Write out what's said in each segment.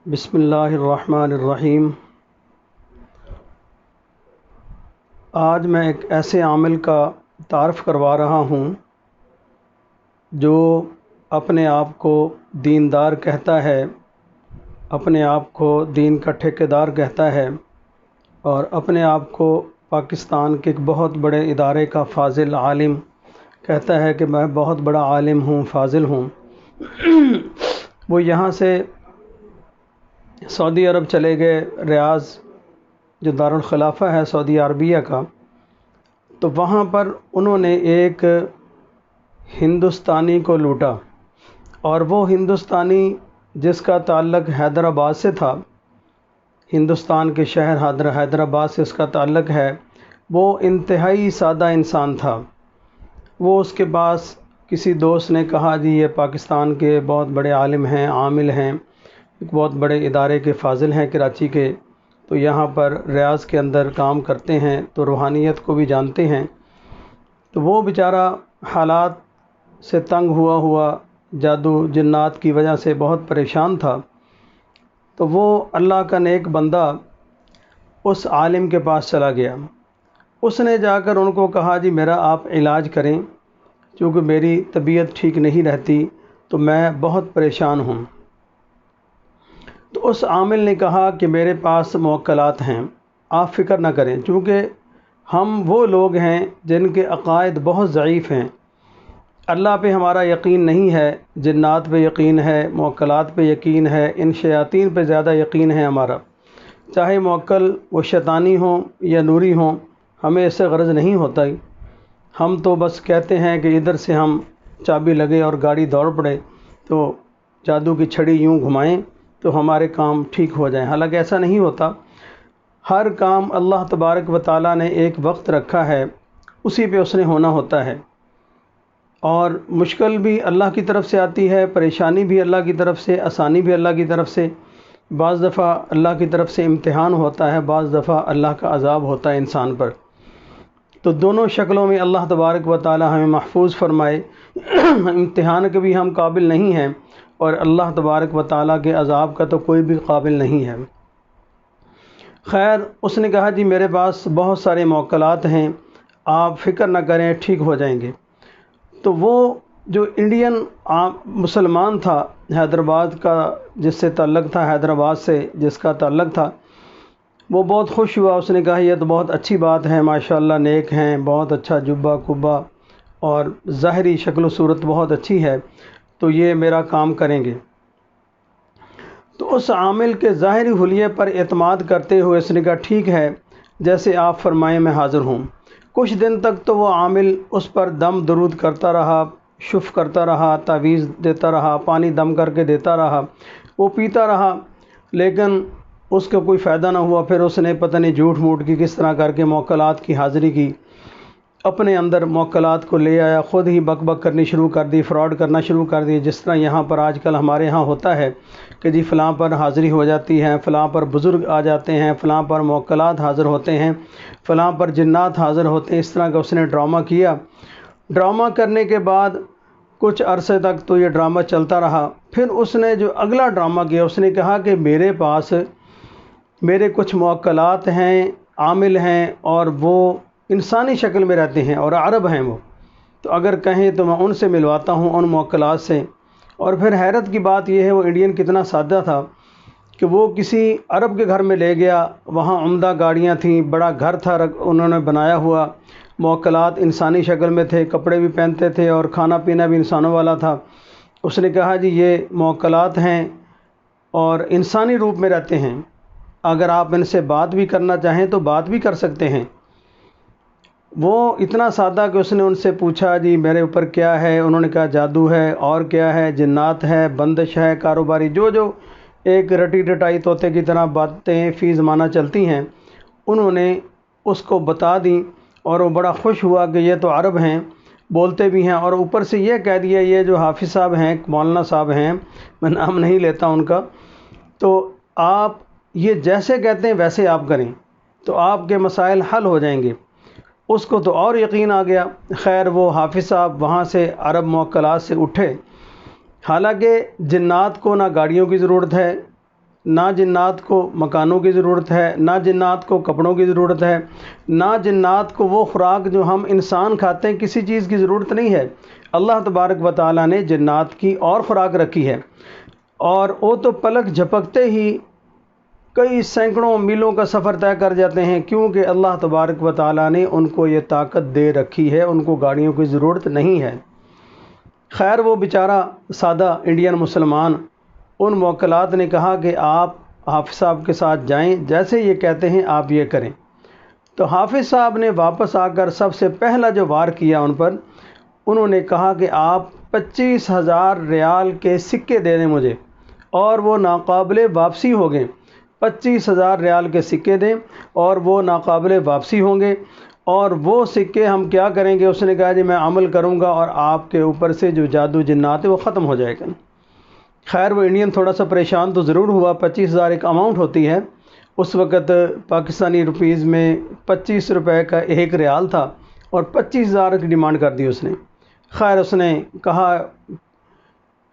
بسم اللہ الرحمن الرحیم۔ آج میں ایک ایسے عامل کا تعارف کروا رہا ہوں جو اپنے آپ کو دیندار کہتا ہے، اپنے آپ کو دین کا ٹھیکیدار کہتا ہے اور اپنے آپ کو پاکستان کے ایک بہت بڑے ادارے کا فاضل عالم کہتا ہے کہ میں بہت بڑا عالم ہوں، فاضل ہوں۔ وہ یہاں سے سعودی عرب چلے گئے، ریاض جو دارالخلافہ ہے سعودی عربیہ کا، تو وہاں پر انہوں نے ایک ہندوستانی کو لوٹا، اور وہ ہندوستانی جس کا تعلق حیدرآباد سے تھا، ہندوستان کے شہر حیدرآباد سے اس کا تعلق ہے، وہ انتہائی سادہ انسان تھا۔ وہ اس کے پاس کسی دوست نے کہا جی یہ پاکستان کے بہت بڑے عالم ہیں، عامل ہیں، ایک بہت بڑے ادارے کے فاضل ہیں کراچی کے، تو یہاں پر ریاض کے اندر کام کرتے ہیں تو روحانیت کو بھی جانتے ہیں۔ تو وہ بیچارہ حالات سے تنگ ہوا جادو جنات کی وجہ سے بہت پریشان تھا، تو وہ اللہ کا نیک بندہ اس عالم کے پاس چلا گیا۔ اس نے جا کر ان کو کہا جی میرا آپ علاج کریں، کیونکہ میری طبیعت ٹھیک نہیں رہتی تو میں بہت پریشان ہوں۔ تو اس عامل نے کہا کہ میرے پاس موکلات ہیں، آپ فکر نہ کریں، چونکہ ہم وہ لوگ ہیں جن کے عقائد بہت ضعیف ہیں، اللہ پہ ہمارا یقین نہیں ہے، جنات پہ یقین ہے، موکلات پہ یقین ہے، ان شیاطین پہ زیادہ یقین ہے ہمارا، چاہے موکل وہ شیطانی ہوں یا نوری ہوں، ہمیں اس سے غرض نہیں ہوتا ہی، ہم تو بس کہتے ہیں کہ ادھر سے ہم چابی لگے اور گاڑی دوڑ پڑے تو جادو کی چھڑی یوں گھمائیں تو ہمارے کام ٹھیک ہو جائیں، حالانکہ ایسا نہیں ہوتا۔ ہر کام اللہ تبارک و تعالیٰ نے ایک وقت رکھا ہے، اسی پہ اس نے ہونا ہوتا ہے، اور مشکل بھی اللہ کی طرف سے آتی ہے، پریشانی بھی اللہ کی طرف سے، آسانی بھی اللہ کی طرف سے، بعض دفعہ اللہ کی طرف سے امتحان ہوتا ہے، بعض دفعہ اللہ کا عذاب ہوتا ہے انسان پر، تو دونوں شکلوں میں اللہ تبارک و تعالیٰ ہمیں محفوظ فرمائے۔ امتحان کے بھی ہم قابل نہیں ہیں اور اللہ تبارک و تعالیٰ کے عذاب کا تو کوئی بھی قابل نہیں ہے۔ خیر، اس نے کہا جی میرے پاس بہت سارے موکلات ہیں، آپ فکر نہ کریں، ٹھیک ہو جائیں گے۔ تو وہ جو انڈین مسلمان تھا حیدرآباد کا، جس سے تعلق تھا، حیدرآباد سے جس کا تعلق تھا، وہ بہت خوش ہوا۔ اس نے کہا یہ تو بہت اچھی بات ہے، ماشاءاللہ نیک ہیں، بہت اچھا جبہ کبہ اور ظاہری شکل و صورت بہت اچھی ہے، تو یہ میرا کام کریں گے۔ تو اس عامل کے ظاہری حلیے پر اعتماد کرتے ہوئے اس نے کہا ٹھیک ہے، جیسے آپ فرمائیں میں حاضر ہوں۔ کچھ دن تک تو وہ عامل اس پر دم درود کرتا رہا، شف کرتا رہا، تعویذ دیتا رہا، پانی دم کر کے دیتا رہا، وہ پیتا رہا، لیکن اس کا کوئی فائدہ نہ ہوا۔ پھر اس نے پتہ نہیں جھوٹ موٹ کی کس طرح کر کے موکلات کی حاضری کی، اپنے اندر موکلات کو لے آیا، خود ہی بک بک کرنی شروع کر دی، فراڈ کرنا شروع کر دی، جس طرح یہاں پر آج کل ہمارے ہاں ہوتا ہے کہ جی فلاں پر حاضری ہو جاتی ہے، فلاں پر بزرگ آ جاتے ہیں، فلاں پر موکلات حاضر ہوتے ہیں، فلاں پر جنات حاضر ہوتے ہیں۔ اس طرح کا اس نے ڈرامہ کیا۔ ڈرامہ کرنے کے بعد کچھ عرصے تک تو یہ ڈرامہ چلتا رہا۔ پھر اس نے جو اگلا ڈرامہ کیا، اس نے کہا کہ میرے پاس میرے کچھ موکلات ہیں، عامل ہیں، اور وہ انسانی شکل میں رہتے ہیں اور عرب ہیں وہ، تو اگر کہیں تو میں ان سے ملواتا ہوں، ان موکلات سے۔ اور پھر حیرت کی بات یہ ہے وہ انڈین کتنا سادہ تھا کہ وہ کسی عرب کے گھر میں لے گیا، وہاں عمدہ گاڑیاں تھیں، بڑا گھر تھا انہوں نے بنایا ہوا، موکلات انسانی شکل میں تھے، کپڑے بھی پہنتے تھے اور کھانا پینا بھی انسانوں والا تھا۔ اس نے کہا جی یہ موکلات ہیں اور انسانی روپ میں رہتے ہیں، اگر آپ ان سے بات بھی کرنا چاہیں تو بات بھی کر سکتے ہیں۔ وہ اتنا سادہ کہ اس نے ان سے پوچھا جی میرے اوپر کیا ہے، انہوں نے کہا جادو ہے، اور کیا ہے، جنات ہے، بندش ہے، کاروباری جو ایک رٹی رٹائی طوطے کی طرح باتیں فی زمانہ چلتی ہیں، انہوں نے اس کو بتا دیں، اور وہ بڑا خوش ہوا کہ یہ تو عرب ہیں، بولتے بھی ہیں، اور اوپر سے یہ کہہ دیا یہ جو حافظ صاحب ہیں، مولانا صاحب ہیں، میں نام نہیں لیتا ان کا، تو آپ یہ جیسے کہتے ہیں ویسے آپ کریں تو آپ کے مسائل حل ہو جائیں گے۔ اس کو تو اور یقین آ گیا۔ خیر، وہ حافظ صاحب وہاں سے عرب موکلات سے اٹھے، حالانکہ جنات کو نہ گاڑیوں کی ضرورت ہے، نہ جنات کو مکانوں کی ضرورت ہے، نہ جنات کو کپڑوں کی ضرورت ہے، نہ جنات کو وہ خوراک جو ہم انسان کھاتے ہیں، کسی چیز کی ضرورت نہیں ہے۔ اللہ تبارک و تعالیٰ نے جنات کی اور خوراک رکھی ہے، اور وہ تو پلک جھپکتے ہی کئی سینکڑوں میلوں کا سفر طے کر جاتے ہیں، کیونکہ اللہ تبارک و تعالیٰ نے ان کو یہ طاقت دے رکھی ہے، ان کو گاڑیوں کی ضرورت نہیں ہے۔ خیر وہ بیچارہ سادہ انڈین مسلمان، ان موکلات نے کہا کہ آپ حافظ صاحب کے ساتھ جائیں، جیسے یہ کہتے ہیں آپ یہ کریں۔ تو حافظ صاحب نے واپس آ کر سب سے پہلا جو وار کیا ان پر، انہوں نے کہا کہ آپ 25,000 ریال کے سکے دے دیں مجھے، اور وہ ناقابل واپسی ہو گئے۔ 25,000 ریال کے سکے دیں اور وہ ناقابل واپسی ہوں گے، اور وہ سکے ہم کیا کریں گے؟ اس نے کہا جی میں عمل کروں گا اور آپ کے اوپر سے جو جادو جنات ہے وہ ختم ہو جائے گا۔ خیر وہ انڈین تھوڑا سا پریشان تو ضرور ہوا، 25,000 ایک اماؤنٹ ہوتی ہے، اس وقت پاکستانی روپیز میں 25 روپے کا ایک ریال تھا، اور 25,000 کی ڈیمانڈ کر دی اس نے۔ خیر اس نے کہا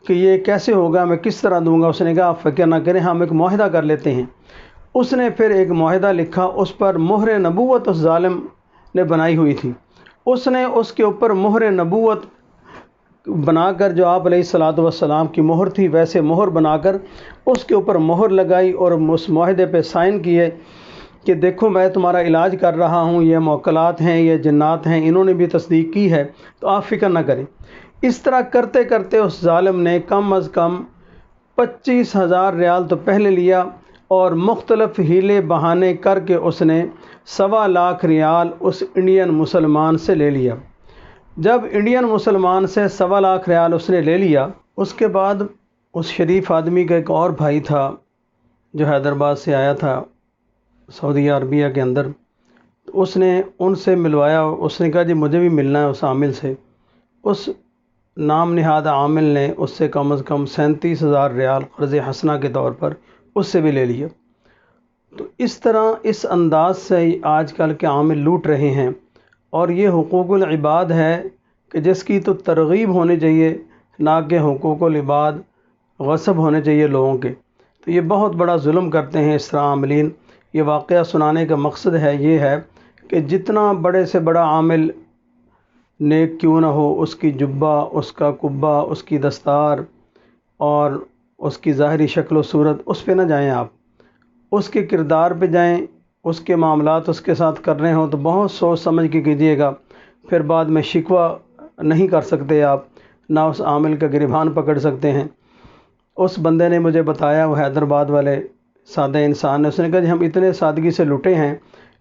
کہ یہ کیسے ہوگا، میں کس طرح دوں گا؟ اس نے کہا آپ فکر نہ کریں، ہم ایک معاہدہ کر لیتے ہیں۔ اس نے پھر ایک معاہدہ لکھا، اس پر مہر نبوت اس ظالم نے بنائی ہوئی تھی۔ اس نے اس کے اوپر مہر نبوت بنا کر، جو آپ علیہ الصلوۃ والسلام کی مہر تھی ویسے مہر بنا کر اس کے اوپر مہر لگائی، اور اس معاہدے پہ سائن کیے کہ دیکھو میں تمہارا علاج کر رہا ہوں، یہ موکلات ہیں، یہ جنات ہیں، انہوں نے بھی تصدیق کی ہے، تو آپ فکر نہ کریں۔ اس طرح کرتے کرتے اس ظالم نے کم از کم 25,000 ریال تو پہلے لیا، اور مختلف ہیلے بہانے کر کے اس نے 1.25 لاکھ ریال اس انڈین مسلمان سے لے لیا۔ جب انڈین مسلمان سے 1.25 لاکھ ریال اس نے لے لیا، اس کے بعد اس شریف آدمی کا ایک اور بھائی تھا جو حیدرآباد سے آیا تھا سعودی عربیہ کے اندر، تو اس نے ان سے ملوایا۔ اس نے کہا جی مجھے بھی ملنا ہے اس عامل سے۔ اس نام نہاد عامل نے اس سے کم از کم 37,000 ریال قرض حسنہ کے طور پر اس سے بھی لے لیا۔ تو اس طرح اس انداز سے آج کل کے عامل لوٹ رہے ہیں، اور یہ حقوق العباد ہے کہ جس کی تو ترغیب ہونی چاہیے، نہ کہ حقوق العباد غصب ہونے چاہیے لوگوں کے۔ تو یہ بہت بڑا ظلم کرتے ہیں اس طرح عاملین۔ یہ واقعہ سنانے کا مقصد ہے یہ ہے کہ جتنا بڑے سے بڑا عامل نیک کیوں نہ ہو، اس کی جبہ، اس کا قبہ، اس کی دستار اور اس کی ظاہری شکل و صورت، اس پہ نہ جائیں آپ، اس کے کردار پہ جائیں۔ اس کے معاملات اس کے ساتھ کر رہے ہوں تو بہت سوچ سمجھ کے کیجیے گا، پھر بعد میں شکوہ نہیں کر سکتے آپ، نہ اس عامل کا گریبان پکڑ سکتے ہیں۔ اس بندے نے مجھے بتایا، وہ حیدرآباد والے سادہ انسان نے، اس نے کہا جی ہم اتنے سادگی سے لٹے ہیں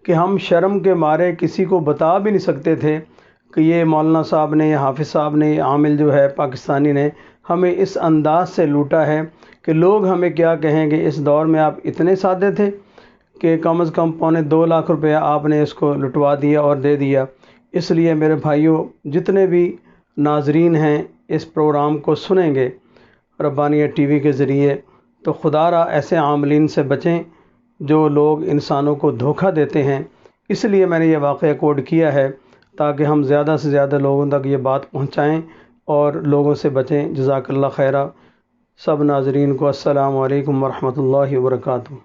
کہ ہم شرم کے مارے کسی کو بتا بھی نہیں سکتے تھے کہ یہ مولانا صاحب نے، یہ حافظ صاحب نے، یہ عامل جو ہے پاکستانی نے ہمیں اس انداز سے لوٹا ہے کہ لوگ ہمیں کیا کہیں گے۔ اس دور میں آپ اتنے سادے تھے کہ کم از کم 2.25 لاکھ روپیہ آپ نے اس کو لٹوا دیا اور دے دیا۔ اس لیے میرے بھائیوں، جتنے بھی ناظرین ہیں اس پروگرام کو سنیں گے ربانیہ ٹی وی کے ذریعے، تو خدا را ایسے عاملین سے بچیں جو لوگ انسانوں کو دھوکہ دیتے ہیں۔ اس لیے میں نے یہ واقعہ کوڈ کیا ہے تاکہ ہم زیادہ سے زیادہ لوگوں تک یہ بات پہنچائیں اور لوگوں سے بچیں۔ جزاک اللہ خیرہ۔ سب ناظرین کو السلام علیکم ورحمۃ اللہ وبرکاتہ۔